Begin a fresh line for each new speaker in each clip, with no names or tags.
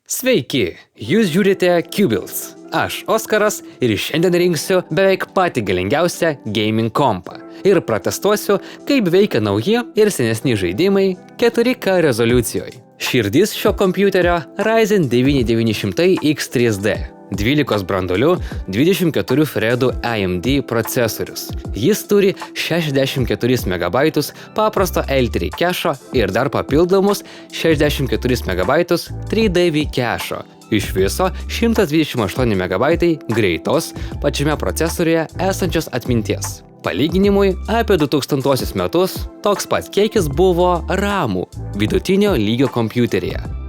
Sveiki, jūs žiūrite Cubils. Aš Oskaras ir šiandien rinksiu beveik patį galingiausią gaming kompą ir protestuosiu, kaip veikia nauji ir senesni žaidimai 4K rezoliucijoje. Širdis šio kompiuterio Ryzen 9 900X 3D. 12 branduolių, 24 threadų AMD procesorius. Jis turi 64 MB paprasto L3 kešo ir dar papildomus 64 MB 3DV kešo. Iš viso 128 MB greitos pačiame procesoriuje esančios atminties. Palyginimui, apie 2000 metus toks pat kiekis buvo RAM vidutinio lygio kompiuteryje.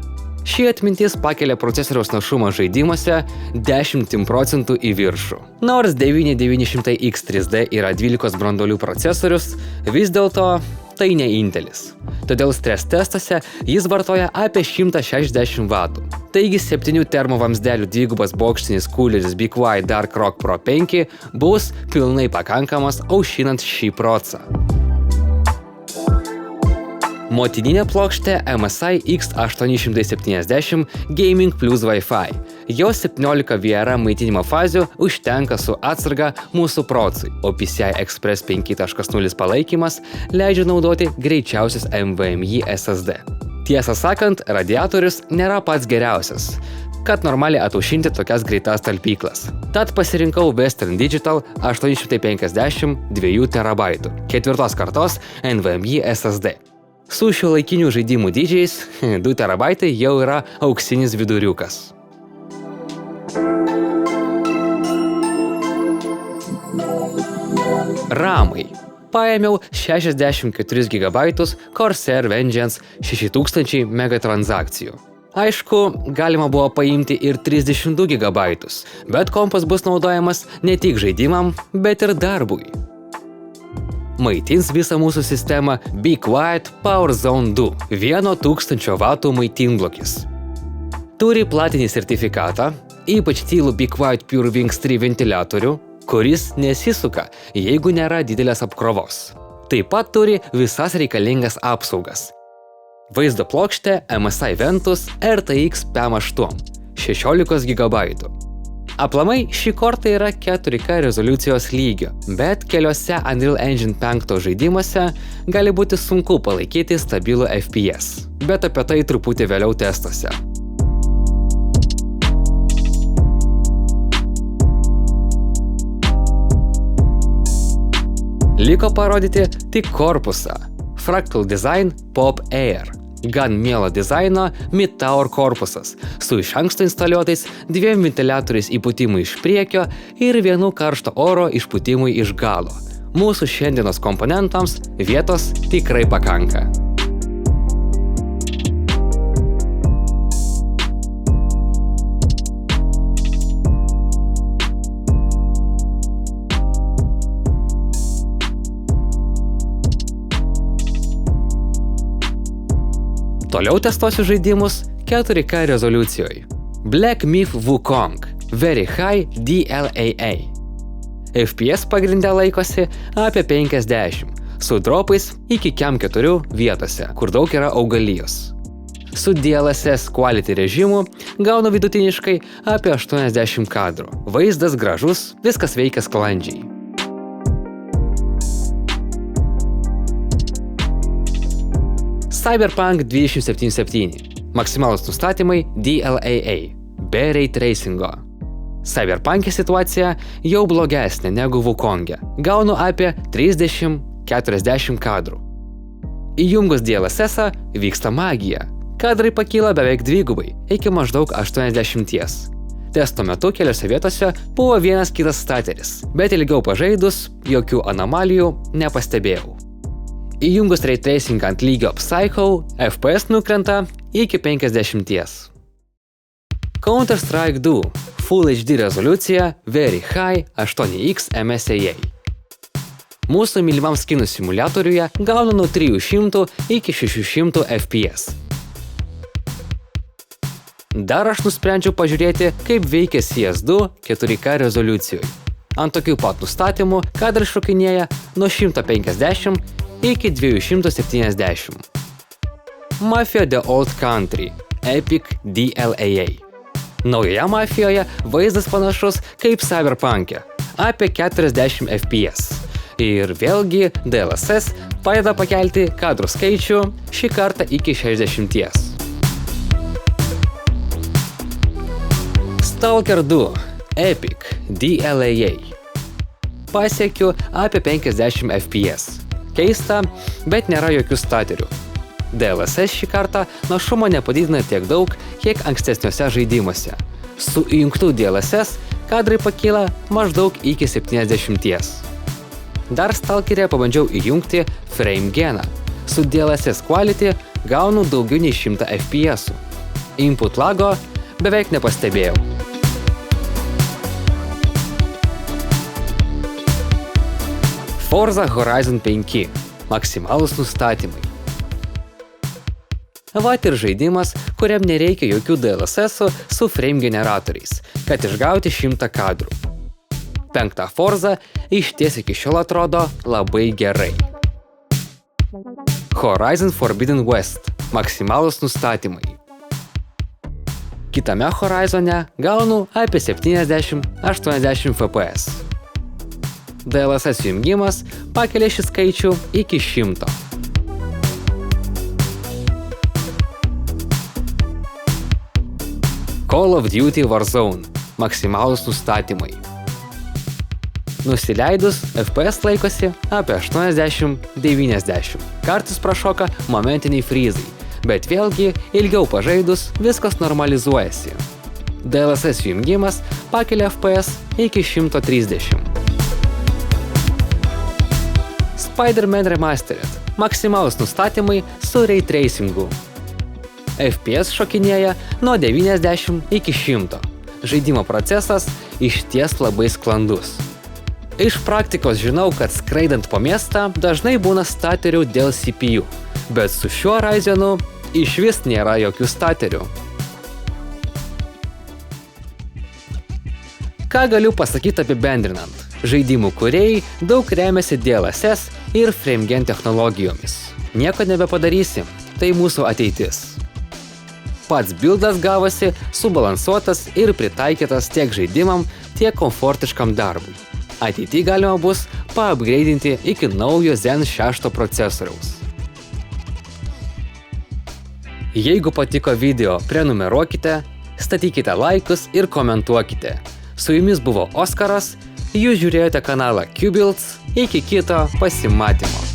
Ši atmintis pakelia procesoriaus našumą žaidimuose 10% į viršų. Nors 9900X 3D yra 12 branduolių procesorius, vis dėlto tai ne Intelis. Todėl stres testuose jis vartoja apie 160 W. Taigi 7 termovamzdelių dvigubas bokštinis kūleris Be Quiet Dark Rock Pro 5 bus pilnai pakankamas aušinant šį procą. Motininė plokštė MSI X870 Gaming plus Wi-Fi. Jo 17 VR maitinimo fazių užtenka su atsarga mūsų procui, o PCI Express 5.0 palaikymas leidžia naudoti greičiausius NVMe SSD. Tiesą sakant, radiatorius nėra pats geriausias, kad normaliai ataušinti tokias greitas talpyklas. Tad pasirinkau Western Digital 850 2 TB, 4 kartos NVMe SSD. Su šiuolaikinių žaidimų dydžiais 2 TB jau yra auksinis viduriukas. RAM-ai. Paėmiau 64 GB Corsair Vengeance 6000 megatransakcijų. Aišku, galima buvo paimti ir 32 GB, bet kompas bus naudojamas ne tik žaidimam, bet ir darbui. Maitins visą mūsų sistemą Be Quiet PowerZone 2, 1000 W maitinblokis. Turi platinį sertifikatą, ypač tylų Be Quiet PureWings 3 ventiliatorių, kuris nesisuka, jeigu nėra didelės apkrovos. Taip pat turi visas reikalingas apsaugas. Vaizdo plokštė MSI Ventus RTX PM8, 16 GB. Aplamai, ši korta yra 4K rezoliucijos lygio, bet keliose Unreal Engine 5 žaidimuose gali būti sunku palaikyti stabilų FPS, bet apie tai truputį vėliau testuose. Liko parodyti tik korpusą. Fractal Design Pop Air. Gan mielo dizaino mid-tower korpusas, su iš anksto instaliuotais 2 ventiliatoriais įpūtimui iš priekio ir 1 karšto oro išpūtimui iš galo. Mūsų šiandienos komponentams vietos tikrai pakanka. Toliau testuosiu žaidimus 4K rezoliucijoje. Black Myth Wukong Very High DLAA. FPS pagrinde laikosi apie 50, su dropais iki Cam 4 vietose, kur daug yra augalijos. Su DLSS Quality režimu gaunu vidutiniškai apie 80 kadrų. Vaizdas gražus, viskas veikia sklandžiai. Cyberpunk 2077. Maksimalūs nustatymai DLAA, be ray tracingo. Cyberpunk'e situacija jau blogesnė negu Wukong'e. Gaunu apie 30-40 kadrų. Įjungus DLSS-ą vyksta magija. Kadrai pakyla beveik dvigubai, iki maždaug 80. Testo metu keliose vietose buvo vienas kitas stateris, bet ilgiau pažaidus jokių anomalijų nepastebėjau. Įjungus ray tracing ant lygio Psycho, FPS nukrenta iki 50. Counter-Strike 2 Full HD rezoliucija Very High 8X MSAA. Mūsų mylimam skinų simuliatoriuje gaunu nuo 300 iki 600 FPS. Dar aš nusprendžiau pažiūrėti, kaip veikia CS2 4K rezoliucijoje. Ant tokių pat nustatymų kadrai šokinėja nuo 150 iki 270. Mafia The Old Country Epic DLAA. Naujoje Mafijoje vaizdas panašus kaip Cyberpunk'e – apie 40 FPS. Ir vėlgi DLSS padeda pakelti kadrų skaičių šį kartą iki 60. Stalker 2 Epic DLAA. Pasiekiu apie 50 FPS. Keista, bet nėra jokių staterių. DLSS šį kartą našumo nepadidina tiek daug, kiek ankstesniuose žaidimuose. Su įjungtų DLSS kadrai pakyla maždaug iki 70. Dar Stalker'e pabandžiau įjungti Frame Geną. Su DLSS Quality gaunu daugiau nei 100 FPS. Input lago beveik nepastebėjau. Forza Horizon 5 – maksimalūs nustatymai. Vat ir žaidimas, kuriam nereikia jokių DLSS su frame generatoriais, kad išgauti 100 kadrų. 5 Forza išties iki šiol atrodo labai gerai. Horizon Forbidden West – maksimalūs nustatymai. Kitame Horizone gaunu apie 70–80 FPS. DLSS jungimas pakelia šį skaičių iki 100. Call of Duty Warzone – maksimalūs nustatymai. Nusileidus, FPS laikosi apie 80–90. Kartais prašoka momentiniai fryzai, bet vėlgi ilgiau pažaidus viskas normalizuojasi. DLSS jungimas pakelia FPS iki 130. Spider-Man Remastered – maksimalūs nustatymai su ray tracingu. FPS šokinėja nuo 90 iki 100. Žaidimo procesas išties labai sklandus. Iš praktikos žinau, kad skraidant po miestą dažnai būna staterių dėl CPU, bet su šiuo Ryzenu išvis nėra jokių staterių. Ką galiu pasakyti apibendrinant? Žaidimų kūrėjai daug remiasi DLSS ir FrameGen technologijomis. Nieko nebepadarysi, tai mūsų ateitis. Pats buildas gavosi subalansuotas ir pritaikytas tiek žaidimam, tiek komfortiškam darbui. Ateityje galima bus paupgraidinti iki naujo Zen 6 procesoriaus. Jeigu patiko video, prenumeruokite, statykite laikus ir komentuokite. Su jumis buvo Oskaras, jūs žiūrėjote kanalą QBuilds, iki kito pasimatymo.